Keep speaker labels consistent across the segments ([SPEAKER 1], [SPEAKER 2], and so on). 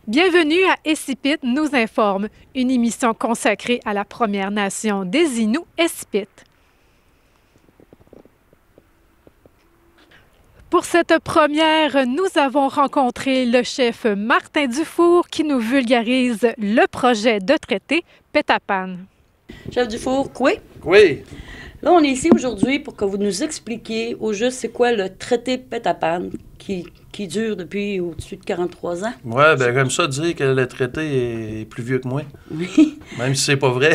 [SPEAKER 1] Bienvenue à Escipit nous informe, une émission consacrée à la Première Nation des Inuits Escipit. Pour cette première, nous avons rencontré le chef Martin Dufour qui nous vulgarise le projet de traité Petapan.
[SPEAKER 2] Chef Dufour, quoi?
[SPEAKER 3] Oui.
[SPEAKER 2] Là, on est ici aujourd'hui pour que vous nous expliquiez au juste c'est quoi le traité Petapan qui dure depuis au-dessus de 43 ans.
[SPEAKER 3] Oui, bien, j'aime ça dire que le traité est plus vieux que moi.
[SPEAKER 2] Oui.
[SPEAKER 3] Même si c'est pas vrai.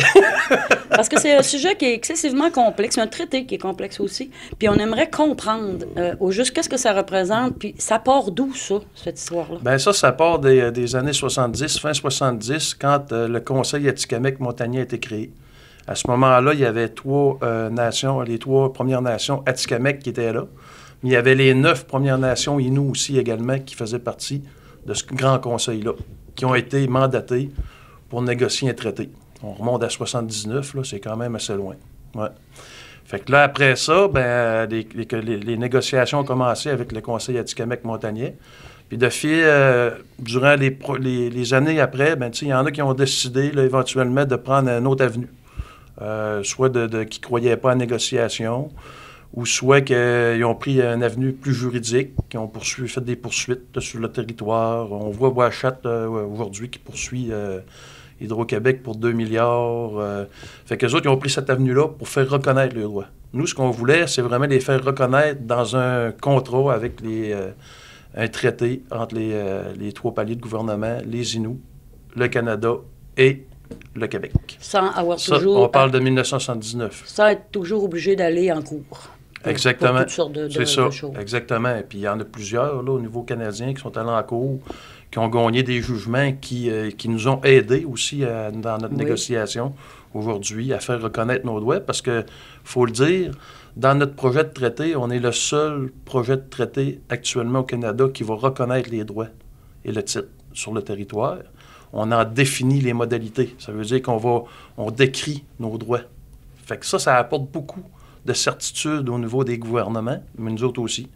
[SPEAKER 2] Parce que c'est un sujet qui est excessivement complexe, un traité qui est complexe aussi. Puis on aimerait comprendre au juste qu'est-ce que ça représente, puis ça part d'où, ça, cette histoire-là?
[SPEAKER 3] Bien, ça part des années 70, fin 70, quand le Conseil Atikamekw-Montagnais a été créé. À ce moment-là, il y avait trois nations, les trois Premières Nations Atikamekw qui étaient là. Mais il y avait les 9 Premières Nations Inuits aussi également qui faisaient partie de ce grand conseil-là, qui ont été mandatés pour négocier un traité. On remonte à 79, là, c'est quand même assez loin. Ouais. Fait que là, après ça, ben, les négociations ont commencé avec le Conseil Atikamekw-Montagnais. Puis de fil, durant les années après, ben, il y en a qui ont décidé là, éventuellement de prendre une autre avenue. Soit qui ne croyaient pas à la négociation, ou soit qu'ils ont pris une avenue plus juridique, qui ont fait des poursuites sur le territoire. On voit Ouachat aujourd'hui qui poursuit Hydro-Québec pour 2 milliards. Fait qu'eux autres, ils ont pris cette avenue-là pour faire reconnaître leurs droits. Nous, ce qu'on voulait, c'est vraiment les faire reconnaître dans un contrat avec un traité entre les trois paliers de gouvernement, les Inuits, le Canada et le Québec.
[SPEAKER 2] Sans avoir
[SPEAKER 3] ça,
[SPEAKER 2] toujours...
[SPEAKER 3] on parle de 1979.
[SPEAKER 2] Sans être toujours obligé d'aller en cours.
[SPEAKER 3] Exactement.
[SPEAKER 2] Pour toutes sortes de choses.
[SPEAKER 3] Exactement. Et puis il y en a plusieurs là, au niveau canadien qui sont allés en cours, qui ont gagné des jugements qui nous ont aidés aussi dans notre négociation aujourd'hui à faire reconnaître nos droits parce que, faut le dire, dans notre projet de traité, on est le seul projet de traité actuellement au Canada qui va reconnaître les droits et le titre sur le territoire. On en définit les modalités. Ça veut dire on décrit nos droits. Fait que ça apporte beaucoup de certitude au niveau des gouvernements, mais nous autres aussi.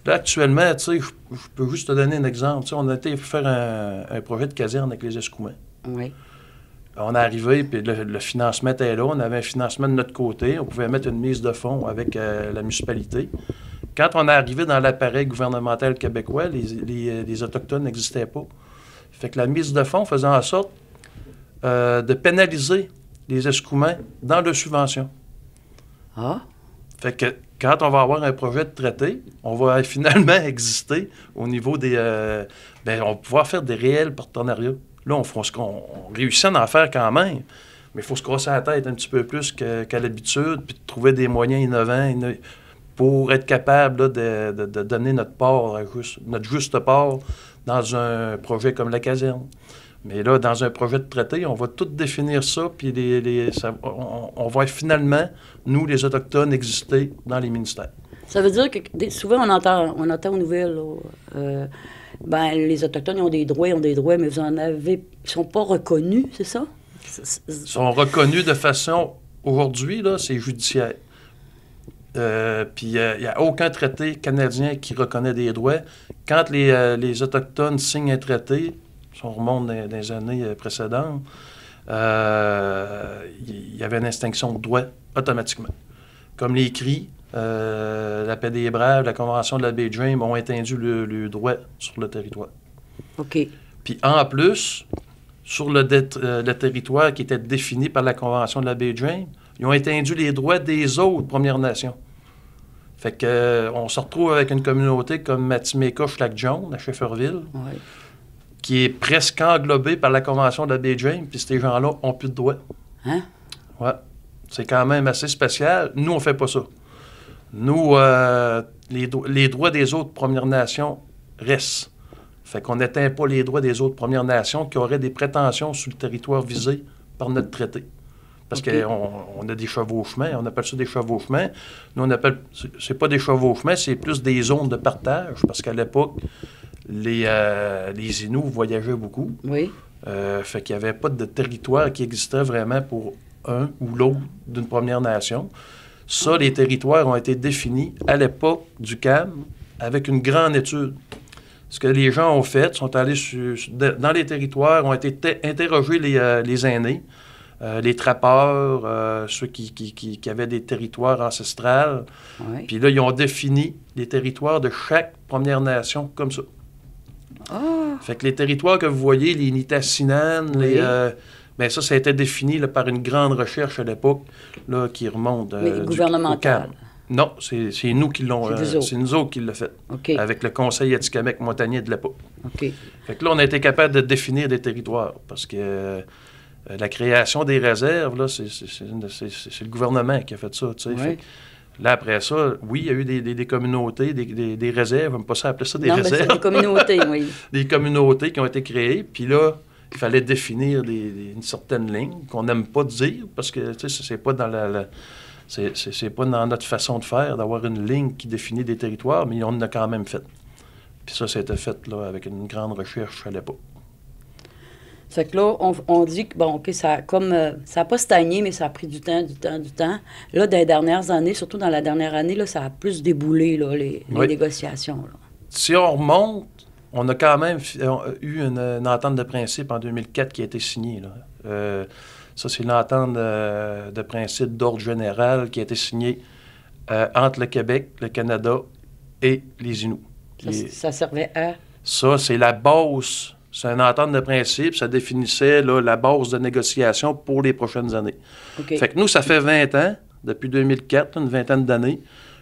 [SPEAKER 3] Là, actuellement, tu sais, je peux juste te donner un exemple. Tu sais, on a été faire un projet de caserne avec les Escoumins.
[SPEAKER 2] Oui.
[SPEAKER 3] On est arrivé, puis le financement était là. On avait un financement de notre côté. On pouvait mettre une mise de fonds avec la municipalité. Quand on est arrivé dans l'appareil gouvernemental québécois, les Autochtones n'existaient pas. Fait que la mise de fonds faisait en sorte de pénaliser les Escoumins dans leurs subventions.
[SPEAKER 2] Ah.
[SPEAKER 3] Fait que quand on va avoir un projet de traité, on va finalement exister au niveau des... on va pouvoir faire des réels partenariats. Là, on réussit à en faire quand même, mais il faut se casser la tête un petit peu plus qu'à l'habitude, puis de trouver des moyens innovants pour être capable là, de donner notre juste part dans un projet comme la caserne. Mais là, dans un projet de traité, on va tout définir ça, puis on va finalement, nous, les Autochtones, exister dans les ministères.
[SPEAKER 2] Ça veut dire que souvent, on entend aux nouvelles, les Autochtones, ils ont des droits, mais vous en avez... Ils sont pas reconnus, c'est ça?
[SPEAKER 3] Ils sont reconnus de façon... Aujourd'hui, là, c'est judiciaire. Puis il n'y a aucun traité canadien qui reconnaît des droits. Quand les Autochtones signent un traité, si on remonte dans les années précédentes, il y avait une extinction de droits automatiquement. Comme les CRI, la Paix des Braves, la Convention de la Baie James ont éteint le droit sur le territoire.
[SPEAKER 2] OK.
[SPEAKER 3] Puis en plus, sur le territoire qui était défini par la Convention de la Baie James, ils ont éteint les droits des autres Premières Nations. Fait que on se retrouve avec une communauté comme Matimeka-Lac-Jaune, à Shefferville, qui est presque englobée par la Convention de la Baie James, puis ces gens-là n'ont plus de droits.
[SPEAKER 2] Hein?
[SPEAKER 3] Ouais. C'est quand même assez spécial. Nous, on ne fait pas ça. Nous, les droits des autres Premières Nations restent. Fait qu'on n'éteint pas les droits des autres Premières Nations qui auraient des prétentions sur le territoire visé par notre traité. Parce qu'on a des chevauchements, on appelle ça des chevauchements. Nous, on appelle... C'est pas des chevauchements, c'est plus des zones de partage, parce qu'à l'époque, les Inuits voyageaient beaucoup.
[SPEAKER 2] Oui.
[SPEAKER 3] Fait qu'il n'y avait pas de territoire qui existait vraiment pour un ou l'autre d'une Première Nation. Ça, les territoires ont été définis à l'époque du CAM avec une grande étude. ce que les gens ont fait, sont allés dans les territoires, ont été interroger les aînés, les trappeurs, ceux qui avaient des territoires ancestrales.
[SPEAKER 2] Oui.
[SPEAKER 3] Puis là, ils ont défini les territoires de chaque Première Nation comme ça. Fait que les territoires que vous voyez, les Nitassinan,
[SPEAKER 2] Oui.
[SPEAKER 3] bien ça a été défini là, par une grande recherche à l'époque là, qui remonte
[SPEAKER 2] Mais gouvernementale.
[SPEAKER 3] Non, c'est nous qui l'ont. C'est nous autres qui l'avons fait.
[SPEAKER 2] OK.
[SPEAKER 3] Avec le Conseil Atikamekw montagnais de l'époque.
[SPEAKER 2] OK.
[SPEAKER 3] Fait que là, on a été capable de définir des territoires parce que la création des réserves, là, c'est le gouvernement qui a fait ça. Tu sais.
[SPEAKER 2] Oui.
[SPEAKER 3] Fait que là, après ça, oui, il y a eu des communautés, des réserves, on ne peut pas appeler ça des
[SPEAKER 2] Non, mais
[SPEAKER 3] réserves.
[SPEAKER 2] c'est des communautés, oui.
[SPEAKER 3] Des communautés qui ont été créées, puis là, il fallait définir une certaine ligne qu'on n'aime pas dire parce que, tu sais, c'est pas dans c'est pas dans notre façon de faire, d'avoir une ligne qui définit des territoires, mais on en a quand même fait. Puis ça a été fait là, avec une grande recherche à l'époque.
[SPEAKER 2] Fait que là, on dit que, bon, OK, ça n'a pas stagné, mais ça a pris du temps. Là, dans les dernières années, surtout dans la dernière année, là, ça a plus déboulé, là, les négociations. Là.
[SPEAKER 3] Si on remonte, on a quand même eu une entente de principe en 2004 qui a été signée. Là. Ça, c'est une entente de principe d'ordre général qui a été signée entre le Québec, le Canada et les Inuits.
[SPEAKER 2] Ça servait à?
[SPEAKER 3] Ça, c'est la base. C'est une entente de principe. Ça définissait là, la base de négociation pour les prochaines années.
[SPEAKER 2] Okay.
[SPEAKER 3] Fait que nous, ça fait 20 ans, depuis 2004, une vingtaine d'années,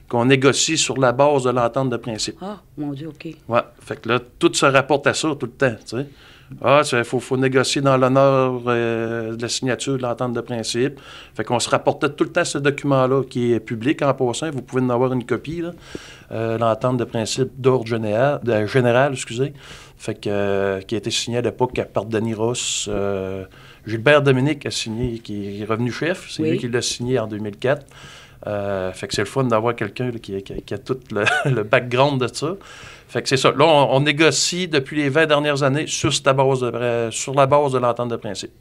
[SPEAKER 3] qu'on négocie sur la base de l'entente de principe.
[SPEAKER 2] Ah, mon Dieu, OK.
[SPEAKER 3] Ouais. Fait que là, tout se rapporte à ça tout le temps, tu sais. Ah, il faut négocier dans l'honneur de la signature de l'entente de principe. Fait qu'on se rapportait tout le temps ce document-là qui est public en passant. Vous pouvez en avoir une copie, là. L'entente de principe d'ordre général, excusez. Fait que, qui a été signé à l'époque par Denis Ross. Gilbert Dominique a signé, qui est revenu chef. C'est lui qui l'a signé en 2004. Fait que c'est le fun d'avoir quelqu'un là, qui a tout le background de ça. Fait que c'est ça. Là, on négocie depuis les 20 dernières années sur la base de l'entente de principe.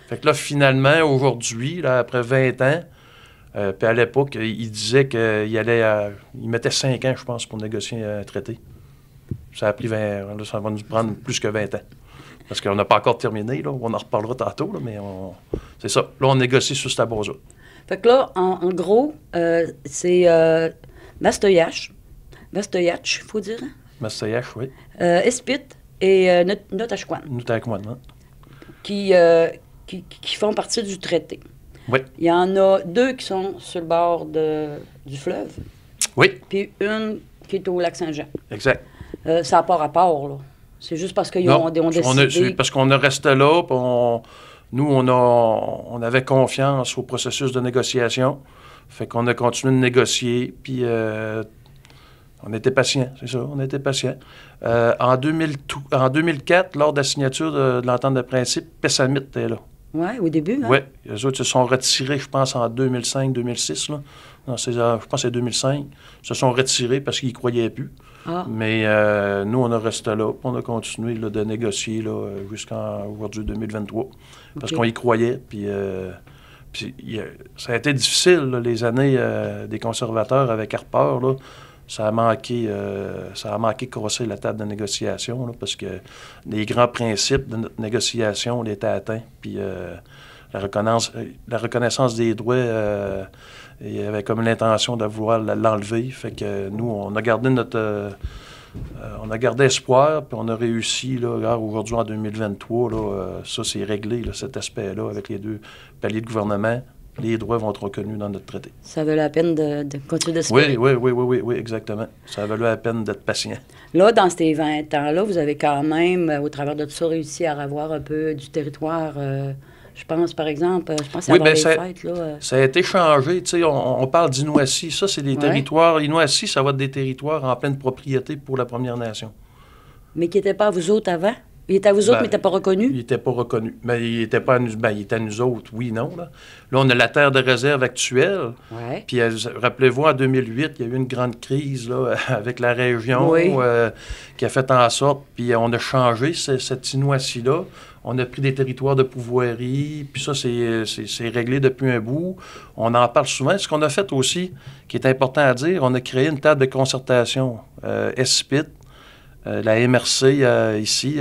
[SPEAKER 3] Fait que là, finalement, aujourd'hui, là, après 20 ans, puis à l'époque, il disait qu'il mettait 5 ans, je pense, pour négocier un traité. Ça a pris 20 ans. Là, ça va nous prendre plus que 20 ans. Parce qu'on n'a pas encore terminé, là. On en reparlera tantôt, là, mais c'est ça. Là, on négocie sur cette base-là.
[SPEAKER 2] Fait que là, en gros, c'est Mastoyach, il faut dire. Hein?
[SPEAKER 3] Mastoyach, oui.
[SPEAKER 2] Espit et Notashquan.
[SPEAKER 3] Notashquan, hein?
[SPEAKER 2] Qui font partie du traité.
[SPEAKER 3] Oui.
[SPEAKER 2] Il y en a 2 qui sont sur le bord du fleuve.
[SPEAKER 3] Oui.
[SPEAKER 2] Puis une qui est au lac Saint-Jean.
[SPEAKER 3] Exact.
[SPEAKER 2] Ça n'a pas rapport, là. C'est juste parce qu'ils ont décidé...
[SPEAKER 3] C'est parce qu'on est resté là, puis nous, on avait confiance au processus de négociation. Fait qu'on a continué de négocier, puis on était patient, c'est ça, on était patient. En 2004, lors de la signature de l'entente de principe, Pessamit était là.
[SPEAKER 2] Oui, au début, hein?
[SPEAKER 3] Oui, eux autres se sont retirés, je pense, en 2005-2006, là. Non, je pense que c'est 2005. Ils se sont retirés parce qu'ils ne croyaient plus.
[SPEAKER 2] Ah.
[SPEAKER 3] Mais nous, on est resté là, puis on a continué là, de négocier là, jusqu'en aujourd'hui 2023. Parce qu'on y croyait, puis ça a été difficile, là, les années des conservateurs avec Harper, là. Ça a manqué de casser la table de négociation, là, parce que les grands principes de notre négociation, on était atteints, puis la reconnaissance des droits, il y avait comme l'intention de vouloir l'enlever. Fait que nous, on a gardé on a gardé espoir, puis on a réussi, là, aujourd'hui, en 2023, là, ça, c'est réglé, là, cet aspect-là, avec les 2 paliers de gouvernement. Les droits vont être reconnus dans notre traité.
[SPEAKER 2] Ça vaut la peine de continuer d'espérer.
[SPEAKER 3] Oui, exactement. Ça a valu la peine d'être patient.
[SPEAKER 2] Là, dans ces 20 ans-là, vous avez quand même, au travers de tout ça, réussi à avoir un peu du territoire. Je pense, par exemple, à les fêtes, là.
[SPEAKER 3] Ça a été changé. Tu sais, on parle d'Inuassi. Ça, c'est des territoires. Inuassi, ça va être des territoires en pleine propriété pour la Première Nation.
[SPEAKER 2] Mais qui n'étaient pas à vous autres avant? Il était à vous autres, mais il n'était pas reconnu?
[SPEAKER 3] Il n'était pas reconnu. Mais il était pas à nous, il était à nous autres, oui, non. Là, on a la terre de réserve actuelle.
[SPEAKER 2] Ouais.
[SPEAKER 3] Puis, rappelez-vous, en 2008, il y a eu une grande crise là, avec la région qui a fait en sorte, puis on a changé cette Inuassi-là. On a pris des territoires de pouvoirie, puis ça, c'est réglé depuis un bout. On en parle souvent. Ce qu'on a fait aussi, qui est important à dire, on a créé une table de concertation, SPIT, la MRC ici,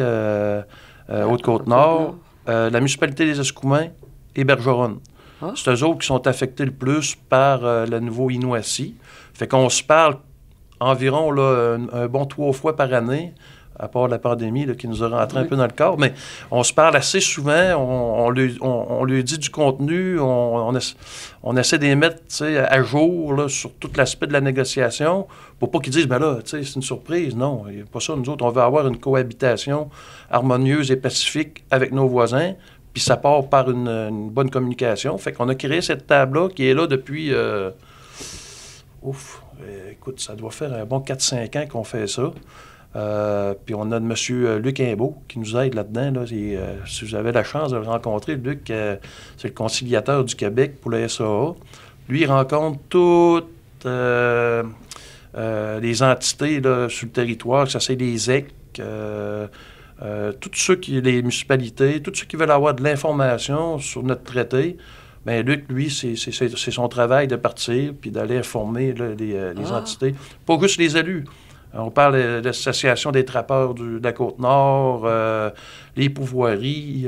[SPEAKER 3] Haute-Côte-Nord, la municipalité des Escoumins et Bergeronne.
[SPEAKER 2] Ah.
[SPEAKER 3] C'est eux autres qui sont affectés le plus par le nouveau Inouassi. Fait qu'on se parle environ là, un bon 3 fois par année, à part la pandémie là, qui nous a rentré un peu dans le corps, mais on se parle assez souvent, on lui dit du contenu, on essaie de les mettre à jour là, sur tout l'aspect de la négociation, pour pas qu'ils disent, ben là, c'est une surprise. Non, il n'y a pas ça. Nous autres, on veut avoir une cohabitation harmonieuse et pacifique avec nos voisins, puis ça part par une bonne communication. Fait qu'on a créé cette table-là qui est là depuis... écoute, ça doit faire un bon 4-5 ans qu'on fait ça. Puis on a M. Luc Imbeau qui nous aide là-dedans. Là. Si vous avez la chance de le rencontrer, Luc, c'est le conciliateur du Québec pour le SAA. Lui, il rencontre toutes les entités là, sur le territoire, que ça c'est les EC, tous ceux les municipalités, tous ceux qui veulent avoir de l'information sur notre traité. Bien, Luc, lui, c'est son travail de partir puis d'aller informer là, les entités. Pas juste les élus. On parle de l'Association des trappeurs de la Côte-Nord, les pouvoiries.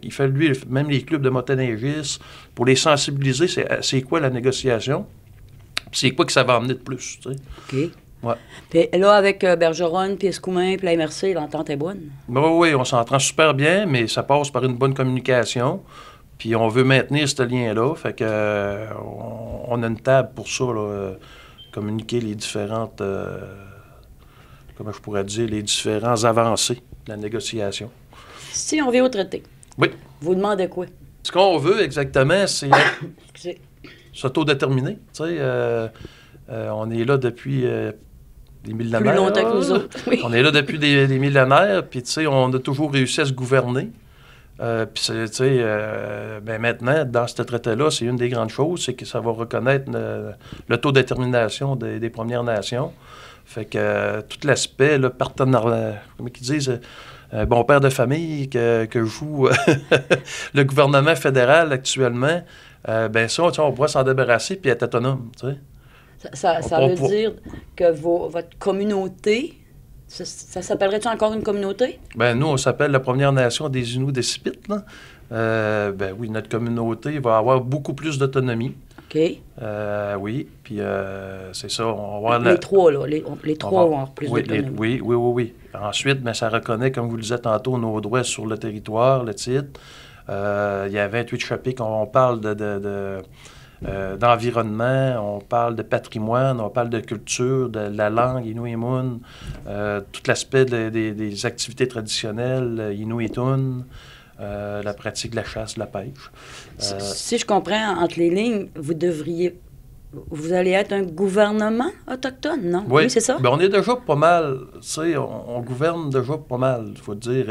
[SPEAKER 3] Il fait, lui, même les clubs de motoneigistes, pour les sensibiliser, c'est quoi la négociation, puis c'est quoi que ça va amener de plus. Tu sais.
[SPEAKER 2] OK.
[SPEAKER 3] Ouais.
[SPEAKER 2] Puis là, avec Bergeronne, puis Escoumins, puis la MRC, l'entente est bonne?
[SPEAKER 3] Oui, on s'entend super bien, mais ça passe par une bonne communication. Puis on veut maintenir ce lien-là. Fait que on a une table pour ça, là, communiquer les différentes... comment je pourrais dire, les différents avancées de la négociation.
[SPEAKER 2] Si on vient au traité,
[SPEAKER 3] oui.
[SPEAKER 2] Vous demandez quoi?
[SPEAKER 3] Ce qu'on veut exactement, c'est s'autodéterminer. Tu sais, on est là depuis des millénaires.
[SPEAKER 2] Plus longtemps que nous autres, oui.
[SPEAKER 3] On est là depuis des millénaires, puis tu sais, on a toujours réussi à se gouverner. Puis, tu sais, ben maintenant, dans ce traité-là, c'est une des grandes choses, c'est que ça va reconnaître l'autodétermination des Premières Nations. Fait que tout l'aspect, le partenariat, comment ils disent, bon père de famille que joue le gouvernement fédéral actuellement, ben ça, on pourrait s'en débarrasser puis être autonome, tu sais.
[SPEAKER 2] Ça veut dire que votre communauté, ça s'appellerait-tu encore une communauté?
[SPEAKER 3] Ben nous, on s'appelle la Première Nation des Inuits des Sipites, là. Ben oui, notre communauté va avoir beaucoup plus d'autonomie.
[SPEAKER 2] OK.
[SPEAKER 3] Oui, puis c'est ça. On va
[SPEAKER 2] les trois, là. Les trois vont avoir plus d'autonomie.
[SPEAKER 3] Oui. Ensuite, ben, ça reconnaît, comme vous le disiez tantôt, nos droits sur le territoire, le titre. Il y a 28 chapitres, on parle d'environnement, on parle de patrimoine, on parle de culture, de la langue Inuit-Mun, tout l'aspect des activités traditionnelles Inuit-Tun. La pratique de la chasse, de la pêche.
[SPEAKER 2] Si je comprends entre les lignes, vous allez être un gouvernement autochtone, non? Oui, c'est ça?
[SPEAKER 3] Bien, on est déjà pas mal, tu sais, on gouverne déjà pas mal, il faut dire,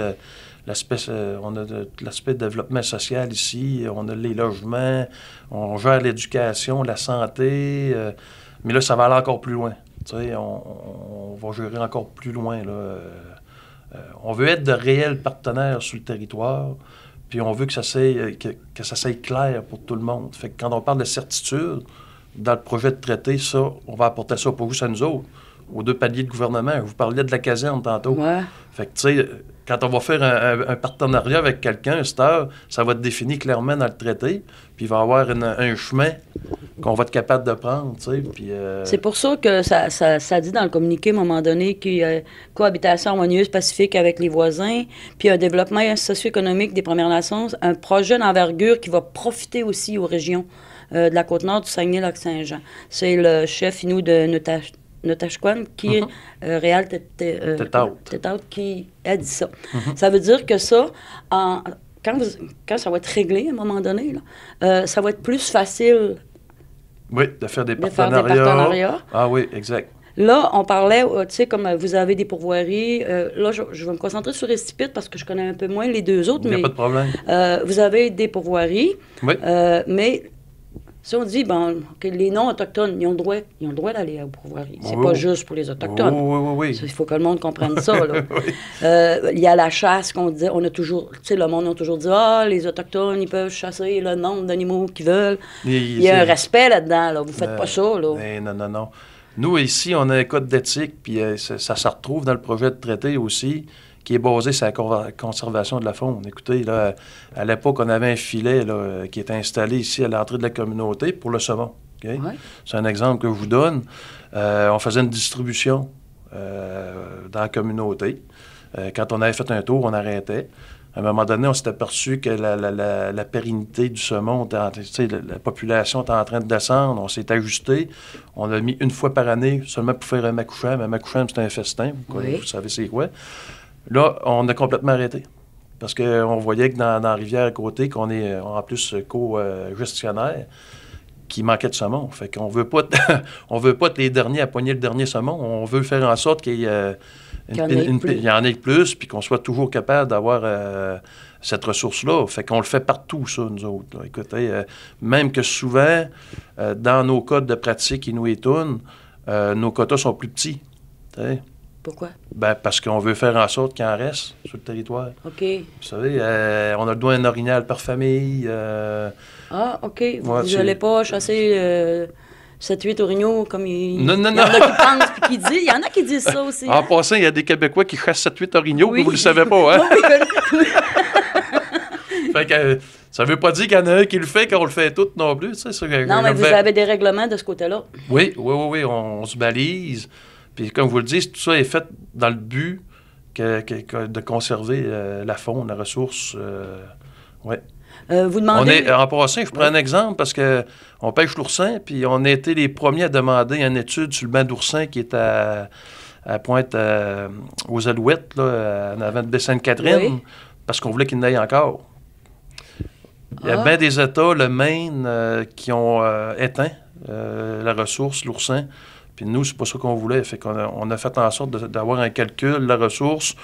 [SPEAKER 3] on a l'aspect de développement social ici, on a les logements, on gère l'éducation, la santé, mais là, ça va aller encore plus loin, tu sais, on va gérer encore plus loin, là. On veut être de réels partenaires sur le territoire, puis on veut que ça soit clair pour tout le monde. Fait que quand on parle de certitude, dans le projet de traité, ça, on va apporter ça pour vous, à nous autres, aux deux paliers de gouvernement. Vous parliez de la caserne tantôt.
[SPEAKER 2] Ouais.
[SPEAKER 3] Fait que, tu sais, quand on va faire un partenariat avec quelqu'un, ça va être défini clairement dans le traité, puis il va y avoir un chemin qu'on va être capable de prendre, tu sais, puis...
[SPEAKER 2] C'est pour ça que ça dit dans le communiqué, à un moment donné, qu'il y a cohabitation harmonieuse, pacifique avec les voisins, puis un développement socio-économique des Premières Nations, un projet d'envergure qui va profiter aussi aux régions de la Côte-Nord, du Saguenay-Lac-Saint-Jean. C'est le chef Innu de Notashquan qui est Réal Tetaut qui a dit ça. Ça veut dire que ça, quand ça va être réglé à un moment donné, là, ça va être plus facile...
[SPEAKER 3] Oui, de faire des partenariats. Ah oui, exact.
[SPEAKER 2] Là, on parlait, tu sais, comme vous avez des pourvoiries, là, je vais me concentrer sur Estipite parce que je connais un peu moins les deux autres.
[SPEAKER 3] Il n'y a pas de problème.
[SPEAKER 2] Vous avez des pourvoiries,
[SPEAKER 3] oui.
[SPEAKER 2] Mais si on dit, bon, que les non-autochtones, ils ont le droit d'aller aux pourvoiries. C'est pas juste pour les Autochtones.
[SPEAKER 3] Oui.
[SPEAKER 2] Il faut que le monde comprenne ça, là. Il y a la chasse qu'on dit, on a toujours, tu sais, le monde a toujours dit, les Autochtones, ils peuvent chasser le nombre d'animaux qu'ils veulent. Il y a un respect là-dedans, là. Vous faites pas ça, là.
[SPEAKER 3] Non. Nous, ici, on a un code d'éthique, puis ça se retrouve dans le projet de traité aussi, qui est basé sur la conservation de la faune. Écoutez, là, à l'époque, on avait un filet là, qui était installé ici à l'entrée de la communauté pour le saumon. Okay? Ouais. C'est un exemple que je vous donne. On faisait une distribution dans la communauté. Quand on avait fait un tour, on arrêtait. À un moment donné, on s'est aperçu que la pérennité du saumon, la population était en train de descendre. On s'est ajusté. On l'a mis une fois par année seulement pour faire un macoucham. Un macoucham, c'est un festin. Vous savez c'est quoi. Là, on a complètement arrêté. Parce qu'on voyait que dans la rivière à côté, qu'on est en plus co-gestionnaire, qu'il manquait de saumon. Fait qu'on veut pas on veut pas être les derniers à pogner le dernier saumon. On veut faire en sorte qu'il y en ait plus, puis qu'on soit toujours capable d'avoir cette ressource-là. Fait qu'on le fait partout, ça, nous autres. Là. Écoutez, même que souvent, dans nos codes de pratique Inuit-Toon, nos quotas sont plus petits. T'sais.
[SPEAKER 2] Pourquoi?
[SPEAKER 3] Ben, parce qu'on veut faire en sorte qu'il en reste sur le territoire.
[SPEAKER 2] OK.
[SPEAKER 3] Vous savez, on a le droit à un orignal par famille.
[SPEAKER 2] OK. Vous n'allez pas chasser 7-8 orignaux comme il
[SPEAKER 3] y en
[SPEAKER 2] a qui pensent puis qui disent. Il y en a qui disent ça aussi.
[SPEAKER 3] En passant, il y a des Québécois qui chassent 7-8 orignaux, oui. Vous ne le savez pas, hein? Fait que ça ne veut pas dire qu'il y en a un qui le fait qu'on le fait tout non plus. Tu sais,
[SPEAKER 2] non, mais vous avez des règlements de ce côté-là.
[SPEAKER 3] Oui, on se balise. Puis comme vous le dites, tout ça est fait dans le but de conserver la faune, la ressource. Oui.
[SPEAKER 2] Vous demandez...
[SPEAKER 3] En passant, je prends un exemple parce qu'on pêche l'oursin, puis on a été les premiers à demander une étude sur le banc d'oursin qui est à Pointe aux Alouettes, là, en avant de Baie-Sainte-Catherine, parce qu'on voulait qu'il n'aille encore. Il y a bien des États, le Maine, qui ont éteint la ressource, l'oursin. Puis nous, c'est pas ça qu'on voulait. Fait qu'on on a fait en sorte d'avoir un calcul de la ressource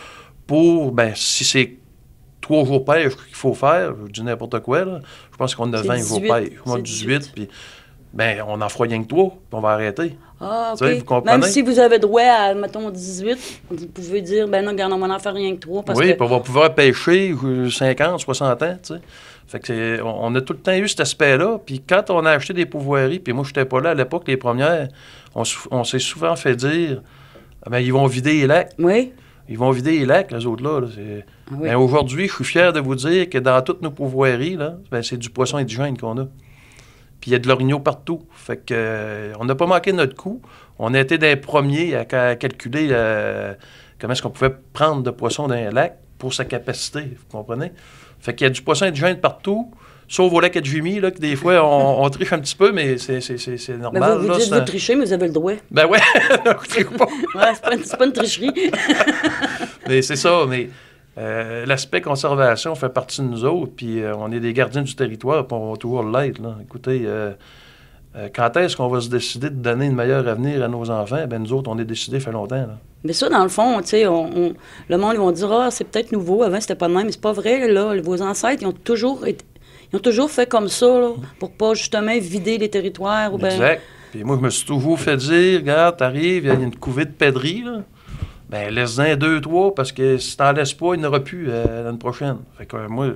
[SPEAKER 3] pour, ben si c'est 3 jours pêche qu'il faut faire, je dis n'importe quoi, là, je pense qu'on a 20 jours pêche. Moi, 18, puis ben on en fera rien que 3, puis on va arrêter.
[SPEAKER 2] Ah, OK. Vous comprenez? Même si vous avez droit à, mettons, 18, vous pouvez dire, ben non, regarde, on va en faire rien que 3. Parce
[SPEAKER 3] oui, puis on va pouvoir pêcher 50, 60 ans, tu sais. Fait que on a tout le temps eu cet aspect-là. Puis quand on a acheté des pourvoiries, puis moi, je n'étais pas là à l'époque, les premières, on s'est souvent fait dire, ben ils vont vider les lacs.
[SPEAKER 2] Oui.
[SPEAKER 3] Ils vont vider les lacs, les autres-là. Là. Oui. Ben, aujourd'hui, je suis fier de vous dire que dans toutes nos pourvoiries, là, ben, c'est du poisson indigène qu'on a. Puis il y a de l'orignal partout. Fait que on n'a pas manqué notre coup. On a été des premiers à calculer comment est-ce qu'on pouvait prendre de poisson dans un lac pour sa capacité, vous comprenez? Fait qu'il y a du poisson indigène partout, sauf au lac Adjumi, là, que des fois, on triche un petit peu, mais c'est normal.
[SPEAKER 2] Mais vous dites que vous trichez, mais vous avez le droit.
[SPEAKER 3] Ben ouais,
[SPEAKER 2] c'est pas une tricherie.
[SPEAKER 3] Mais c'est ça, mais l'aspect conservation fait partie de nous autres, puis on est des gardiens du territoire, puis on va toujours l'être. Là. Écoutez, quand est-ce qu'on va se décider de donner un meilleur avenir à nos enfants? Ben nous autres, on est décidés, ça fait longtemps. Là.
[SPEAKER 2] Mais ça, dans le fond, tu sais, le monde, ils vont dire, ah, c'est peut-être nouveau, avant, c'était pas de même, mais c'est pas vrai, là. Vos ancêtres, ils ont toujours fait comme ça, là, pour pas, justement, vider les territoires. Ou
[SPEAKER 3] exact. Puis moi, je me suis toujours fait dire, regarde, t'arrives, il y a une couvée de pèderies, là. Ben laisse-en 2, 3, parce que si t'en laisses pas, il n'y en aura plus l'année prochaine. Fait que moi,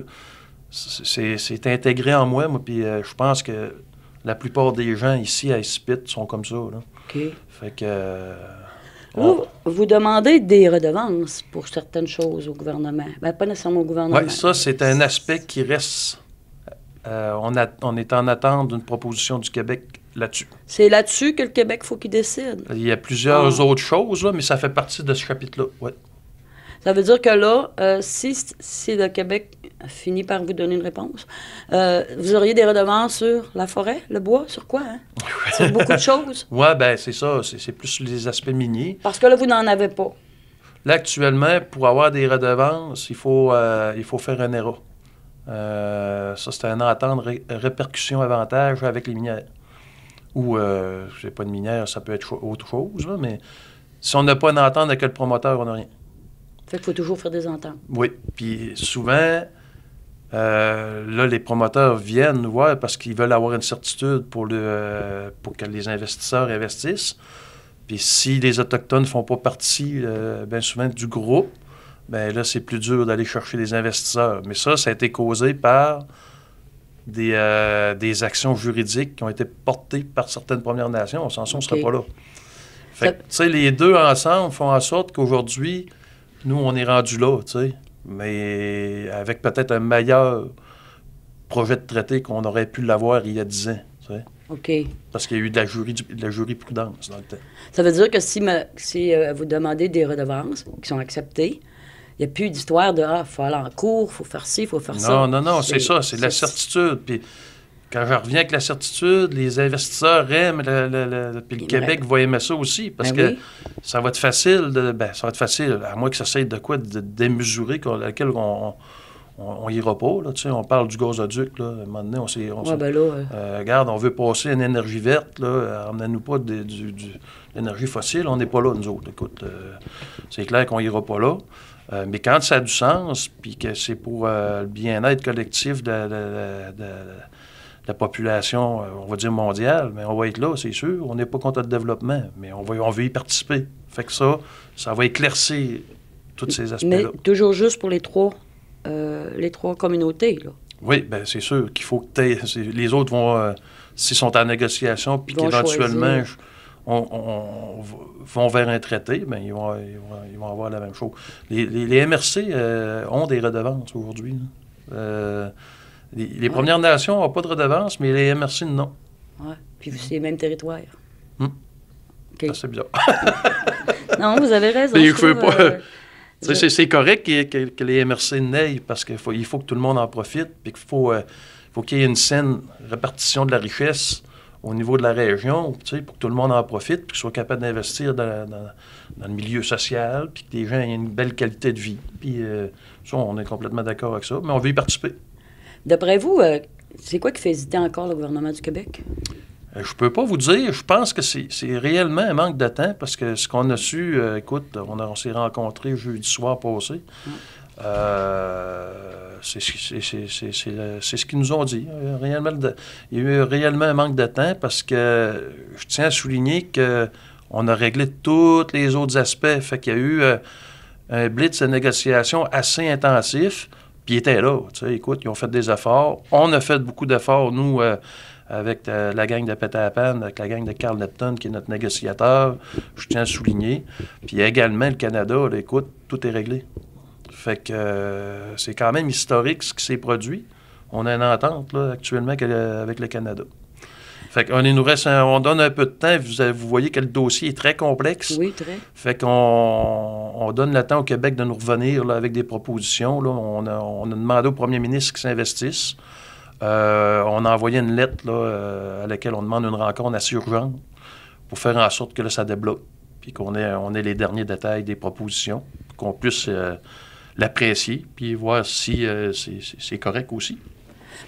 [SPEAKER 3] c'est intégré en moi, puis je pense que la plupart des gens ici à Ispit sont comme ça, là.
[SPEAKER 2] OK.
[SPEAKER 3] Fait que...
[SPEAKER 2] Vous demandez des redevances pour certaines choses au gouvernement. Bien, pas nécessairement au gouvernement.
[SPEAKER 3] Oui, ça, c'est un aspect qui reste. On est en attente d'une proposition du Québec là-dessus.
[SPEAKER 2] C'est là-dessus que le Québec, faut qu'il décide.
[SPEAKER 3] Il y a plusieurs autres choses, là, mais ça fait partie de ce chapitre-là, oui.
[SPEAKER 2] Ça veut dire que là, si le Québec finit par vous donner une réponse, vous auriez des redevances sur la forêt, le bois, sur quoi, hein? Sur beaucoup de choses.
[SPEAKER 3] Oui, bien, c'est ça. C'est plus les aspects miniers.
[SPEAKER 2] Parce que là, vous n'en avez pas.
[SPEAKER 3] Là, actuellement, pour avoir des redevances, il faut faire un ERA. Ça, c'est un entente répercussion-avantage avec les minières. Ou, c'est pas une minière, ça peut être autre chose, là, mais si on n'a pas une entente avec le promoteur, on n'a rien.
[SPEAKER 2] Fait qu'il faut toujours faire des ententes.
[SPEAKER 3] Oui, puis souvent, là, les promoteurs viennent nous voir parce qu'ils veulent avoir une certitude pour que les investisseurs investissent. Puis si les Autochtones ne font pas partie, bien souvent, du groupe, bien là, c'est plus dur d'aller chercher des investisseurs. Mais ça a été causé par des actions juridiques qui ont été portées par certaines Premières Nations. Sans ça, on ne serait pas là. Fait que, tu sais, les deux ensemble font en sorte qu'aujourd'hui, nous, on est rendu là, tu sais, mais avec peut-être un meilleur projet de traité qu'on aurait pu l'avoir il y a 10 ans, tu sais.
[SPEAKER 2] OK.
[SPEAKER 3] Parce qu'il y a eu de la jurisprudence dans le temps.
[SPEAKER 2] Ça veut dire que si vous demandez des redevances qui sont acceptées, il n'y a plus d'histoire de « Ah, il faut aller en cours, il faut faire ci, il faut faire ça ».
[SPEAKER 3] Non, c'est ça, c'est de la certitude. Puis quand je reviens avec la certitude, les investisseurs aiment, puis le Québec va aimer ça aussi, parce que ça va être facile, ça va être facile, à moins que ça soit de quoi de démesuré, à laquelle on ira pas, là, tu sais, on parle du gazoduc, là, à un moment donné, regarde, on veut passer à une énergie verte, là, emmenez-nous pas de l'énergie fossile, on n'est pas là, nous autres, écoute, c'est clair qu'on ira pas là, mais quand ça a du sens, puis que c'est pour le bien-être collectif de la population, on va dire mondiale, mais on va être là, c'est sûr, on n'est pas contre le développement, mais on veut y participer, fait que ça va éclaircir tous ces aspects-là.
[SPEAKER 2] Mais toujours juste pour les trois communautés, là.
[SPEAKER 3] Oui, bien, c'est sûr qu'il faut que les autres vont, s'ils sont en négociation, puis qu'éventuellement vont vers un traité, bien, ils vont avoir la même chose. Les MRC ont des redevances aujourd'hui. Les Premières Nations n'ont pas de redevances, mais les MRC, non.
[SPEAKER 2] Oui, puis c'est les mêmes territoires.
[SPEAKER 3] Okay. C'est bizarre.
[SPEAKER 2] Non, vous avez raison.
[SPEAKER 3] C'est correct que les MRC n'aillent parce qu'il faut que tout le monde en profite, puis qu'il faut qu'il y ait une saine répartition de la richesse au niveau de la région, pour que tout le monde en profite, puis qu'ils soient capables d'investir dans le milieu social, puis que les gens aient une belle qualité de vie. Puis ça, on est complètement d'accord avec ça, mais on veut y participer.
[SPEAKER 2] D'après vous, c'est quoi qui fait hésiter encore le gouvernement du Québec?
[SPEAKER 3] Je peux pas vous dire. Je pense que c'est réellement un manque de temps parce que ce qu'on a su, écoute, on s'est rencontrés jeudi soir passé. C'est ce qu'ils nous ont dit. Il y a eu réellement un manque de temps parce que je tiens à souligner qu'on a réglé tous les autres aspects. Fait qu'il y a eu un blitz de négociation assez intensif. Puis ils étaient là. Écoute, ils ont fait des efforts. On a fait beaucoup d'efforts, nous, avec la gang de Pétapan, avec la gang de Carl Neptune, qui est notre négociateur, je tiens à souligner. Puis également, le Canada, là, écoute, tout est réglé. Fait que c'est quand même historique ce qui s'est produit. On a une entente, là, actuellement, avec le Canada. Fait qu'on on donne un peu de temps. Vous voyez que le dossier est très complexe.
[SPEAKER 2] Oui, très.
[SPEAKER 3] Fait qu'on donne le temps au Québec de nous revenir là, avec des propositions. Là. On a demandé au premier ministre qu'il s'investisse. On a envoyé une lettre là, à laquelle on demande une rencontre assez urgente pour faire en sorte que là, ça débloque, puis qu'on ait les derniers détails des propositions, qu'on puisse l'apprécier, puis voir si c'est correct aussi.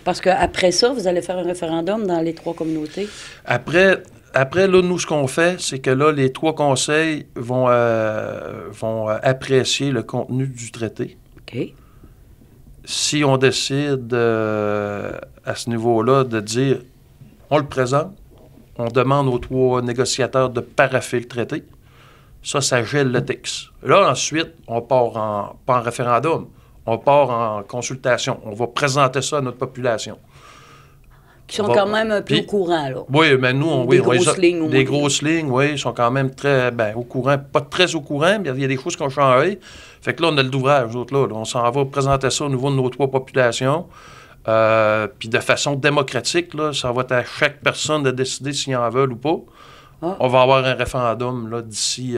[SPEAKER 2] Parce qu'après ça, vous allez faire un référendum dans les trois communautés?
[SPEAKER 3] Après là, nous, ce qu'on fait, c'est que là, les trois conseils vont apprécier le contenu du traité.
[SPEAKER 2] OK.
[SPEAKER 3] Si on décide à ce niveau-là de dire on le présente, on demande aux trois négociateurs de paraffer le traité, ça gèle le texte. Là, ensuite, on part pas en référendum, on part en consultation. On va présenter ça à notre population.
[SPEAKER 2] Qui sont quand même un peu au courant, là.
[SPEAKER 3] Oui, mais nous,
[SPEAKER 2] des grosses
[SPEAKER 3] lignes, oui, ils sont quand même très au courant. Pas très au courant, mais il y a des choses qui ont changé. Fait que là, on a le d'ouvrage, nous autres, là. On s'en va présenter ça au niveau de nos trois populations. Puis de façon démocratique, là, ça va être à chaque personne de décider s'ils en veulent ou pas. Ah. On va avoir un référendum là, d'ici,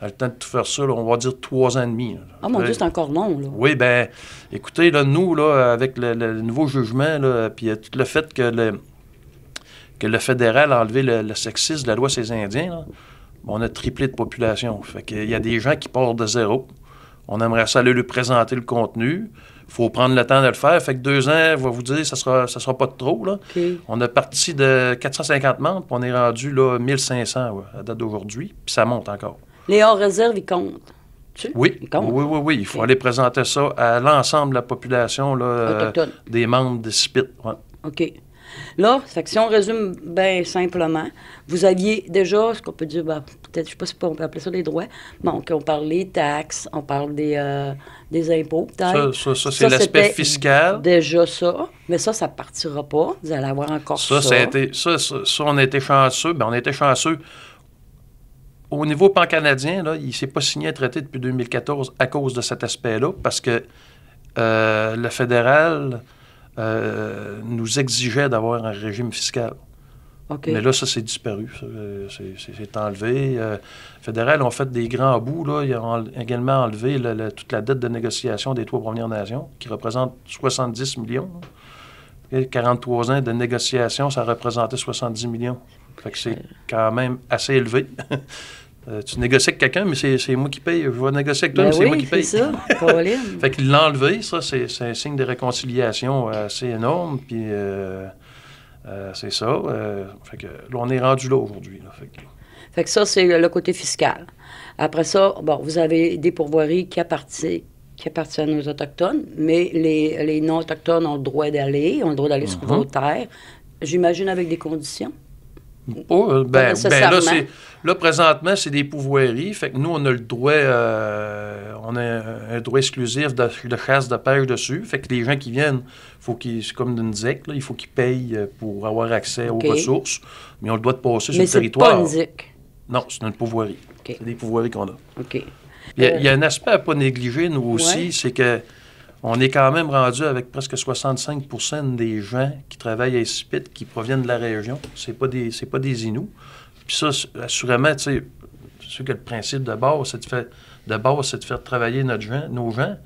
[SPEAKER 3] le temps de tout faire ça, là, on va dire 3 ans et demi. Là.
[SPEAKER 2] Ah mon Dieu, c'est encore long, là.
[SPEAKER 3] Oui, bien, écoutez, là, nous, là, avec le nouveau jugement, puis tout le fait que le fédéral a enlevé le sexisme de la loi sur les Indiens, là, on a triplé de population. Fait qu'il y a des gens qui partent de zéro. On aimerait ça aller lui présenter le contenu. Il faut prendre le temps de le faire. Fait que 2 ans, je vais vous dire, ça sera pas de trop. Là.
[SPEAKER 2] Okay.
[SPEAKER 3] On a parti de 450 membres, puis on est rendu là, 1500 à date d'aujourd'hui, puis ça monte encore.
[SPEAKER 2] Les hors-réserve, ils comptent.
[SPEAKER 3] Oui. Oui. Il faut aller présenter ça à l'ensemble de la population là, des membres des SPIT. Ouais.
[SPEAKER 2] OK. Là, fait que si on résume bien simplement, vous aviez déjà, ce qu'on peut dire, peut-être, je ne sais pas si on peut appeler ça des droits, bon, on parle des taxes, on parle des impôts, peut-être.
[SPEAKER 3] Ça c'est l'aspect fiscal.
[SPEAKER 2] Déjà ça, mais ça ne partira pas. Vous allez avoir encore ça.
[SPEAKER 3] Ça, on a été chanceux. Bien, on a été chanceux au niveau pan-canadien, là, il ne s'est pas signé un traité depuis 2014 à cause de cet aspect-là, parce que le fédéral nous exigeait d'avoir un régime fiscal.
[SPEAKER 2] Okay.
[SPEAKER 3] Mais là, ça, c'est disparu. C'est enlevé. Le fédéral ont fait des grands bouts. Là. Ils ont également enlevé toute la dette de négociation des 3 Premières Nations, qui représente 70 millions. Et 43 ans de négociation, ça représentait 70 millions. Fait que c'est quand même assez élevé. Tu négocies avec quelqu'un, mais c'est moi qui paye. Je vais négocier avec toi, mais c'est moi qui paye.
[SPEAKER 2] C'est ça, Caroline.
[SPEAKER 3] Fait qu'il l'a enlevé. Ça, c'est un signe de réconciliation assez énorme. Puis... c'est ça. Fait que là, on est rendu là aujourd'hui.
[SPEAKER 2] Fait que ça, c'est le côté fiscal. Après ça, bon, vous avez des pourvoiries qui appartiennent aux Autochtones, mais les non-Autochtones ont le droit d'aller, sur vos terres. J'imagine avec des conditions. Là, présentement, c'est des pourvoiries. Fait que nous, on a le droit, on a un droit exclusif de chasse, de pêche dessus. Fait que les gens qui viennent, c'est comme une ZEC, là, il faut qu'ils payent pour avoir accès aux ressources. Mais on le doit de passer sur le territoire. Mais c'est pas une ZEC?
[SPEAKER 3] Non, c'est une pourvoirie.
[SPEAKER 2] Okay.
[SPEAKER 3] C'est des pourvoiries qu'on a.
[SPEAKER 2] OK.
[SPEAKER 3] Il y a un aspect à ne pas négliger, nous aussi, c'est que on est quand même rendu avec presque 65 % des gens qui travaillent à Incipit qui proviennent de la région. C'est pas des Inuits. Puis ça, assurément, tu sais, c'est sûr que le principe de base, c'est de faire travailler nos gens.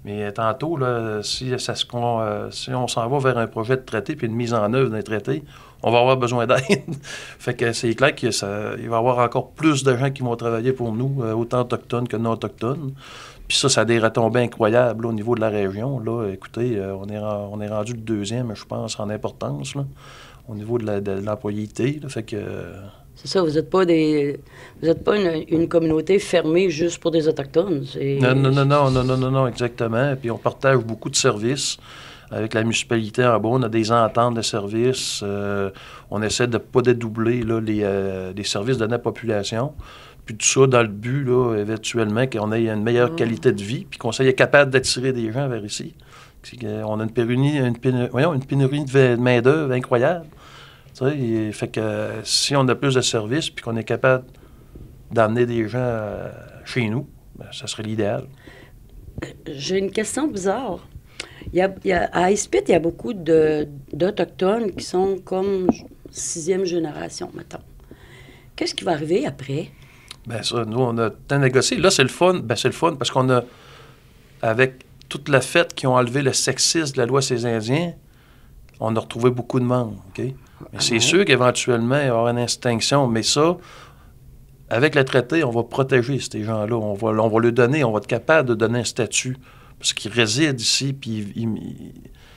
[SPEAKER 3] Mais tantôt, là, si on s'en va vers un projet de traité puis une mise en œuvre d'un traité, on va avoir besoin d'aide. Fait que c'est clair qu'il va y avoir encore plus de gens qui vont travailler pour nous, autant autochtones que non autochtones. Puis ça a des retombées incroyables là, au niveau de la région. Là, écoutez, on est rendu le 2e, je pense, en importance, là, au niveau de l'employabilité. Fait que...
[SPEAKER 2] C'est ça, vous n'êtes pas une communauté fermée juste pour des Autochtones.
[SPEAKER 3] Non, exactement. Puis on partage beaucoup de services avec la municipalité en bas. On a des ententes de services. On essaie de ne pas dédoubler là, les services de la population. Puis tout ça dans le but, là, éventuellement, qu'on ait une meilleure qualité de vie, puis qu'on soit capable d'attirer des gens vers ici. On a une pénurie de main-d'œuvre incroyable. Fait que si on a plus de services, puis qu'on est capable d'amener des gens chez nous, ça serait l'idéal.
[SPEAKER 2] J'ai une question bizarre. À Incipit, il y a beaucoup d'Autochtones qui sont comme 6e génération, mettons. Qu'est-ce qui va arriver après? Bien,
[SPEAKER 3] ça, nous, on a tant négocié. Là, c'est le fun. C'est le fun parce qu'on a, avec toute la fête qui ont enlevé le sexisme de la loi sur les Indiens, on a retrouvé beaucoup de monde, OK? Mais c'est sûr qu'éventuellement, il va y avoir une extinction. Mais ça, avec le traité, on va protéger ces gens-là. On va leur donner, on va être capable de donner un statut. Parce qu'ils résident ici, puis ils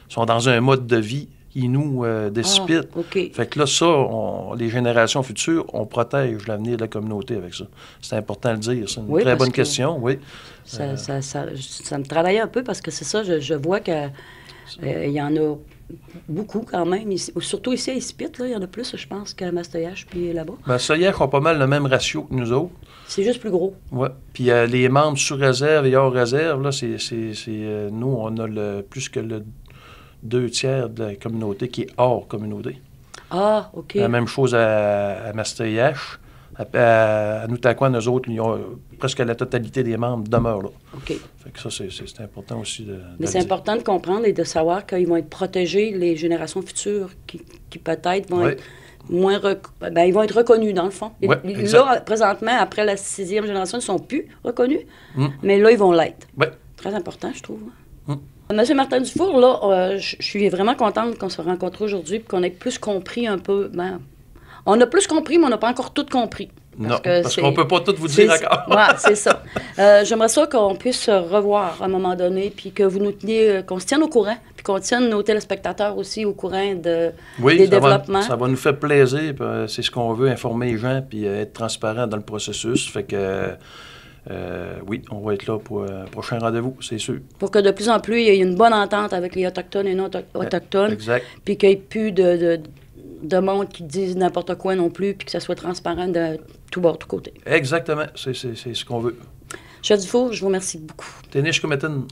[SPEAKER 3] sont dans un mode de vie Inuit d'Incipit. Fait que là, ça, les générations futures, on protège l'avenir de la communauté avec ça. C'est important de le dire. C'est une très bonne question, oui.
[SPEAKER 2] Ça me travaille un peu parce que c'est ça, je vois qu'il y en a beaucoup quand même, ici, surtout ici à Incipit, il y en a plus, je pense, qu'à Mastoyache puis là-bas.
[SPEAKER 3] Mastoyache ont pas mal le même ratio que nous autres.
[SPEAKER 2] C'est juste plus gros.
[SPEAKER 3] Oui. Puis les membres sous réserve et hors réserve, là, nous, on a plus que le 2/3 de la communauté qui est hors communauté.
[SPEAKER 2] Ah, OK.
[SPEAKER 3] La même chose à Mastoyache. À Noutaquan, nous autres, presque la totalité des membres demeurent là.
[SPEAKER 2] OK.
[SPEAKER 3] Fait que ça, c'est important aussi de
[SPEAKER 2] Mais c'est important de comprendre et de savoir qu'ils vont être protégés, les générations futures, qui peut-être vont être moins... ils vont être reconnus, dans le fond.
[SPEAKER 3] Ouais,
[SPEAKER 2] là, présentement, après la 6e génération, ils ne sont plus reconnus, mais là, ils vont l'être.
[SPEAKER 3] Oui.
[SPEAKER 2] Très important, je trouve. Monsieur Martin Dufour, là, je suis vraiment contente qu'on se rencontre aujourd'hui et qu'on ait plus compris un peu. On a plus compris, mais on n'a pas encore tout compris.
[SPEAKER 3] Parce qu'on ne peut pas tout vous dire encore.
[SPEAKER 2] Oui, c'est ça. J'aimerais ça qu'on puisse se revoir à un moment donné, puis que vous nous teniez, qu'on se tienne au courant, puis qu'on tienne nos téléspectateurs aussi au courant des développements.
[SPEAKER 3] Ça va nous faire plaisir. C'est ce qu'on veut, informer les gens, puis être transparent dans le processus. Fait que... oui, on va être là pour un prochain rendez-vous, c'est sûr.
[SPEAKER 2] Pour que de plus en plus, il y ait une bonne entente avec les Autochtones et non-Autochtones.
[SPEAKER 3] Exact.
[SPEAKER 2] Puis qu'il n'y ait plus de monde qui disent n'importe quoi non plus, puis que ça soit transparent de tout bord, tout côté.
[SPEAKER 3] Exactement, c'est ce qu'on veut.
[SPEAKER 2] Chef Dufour, je vous remercie beaucoup.
[SPEAKER 3] Ténish Kumetin.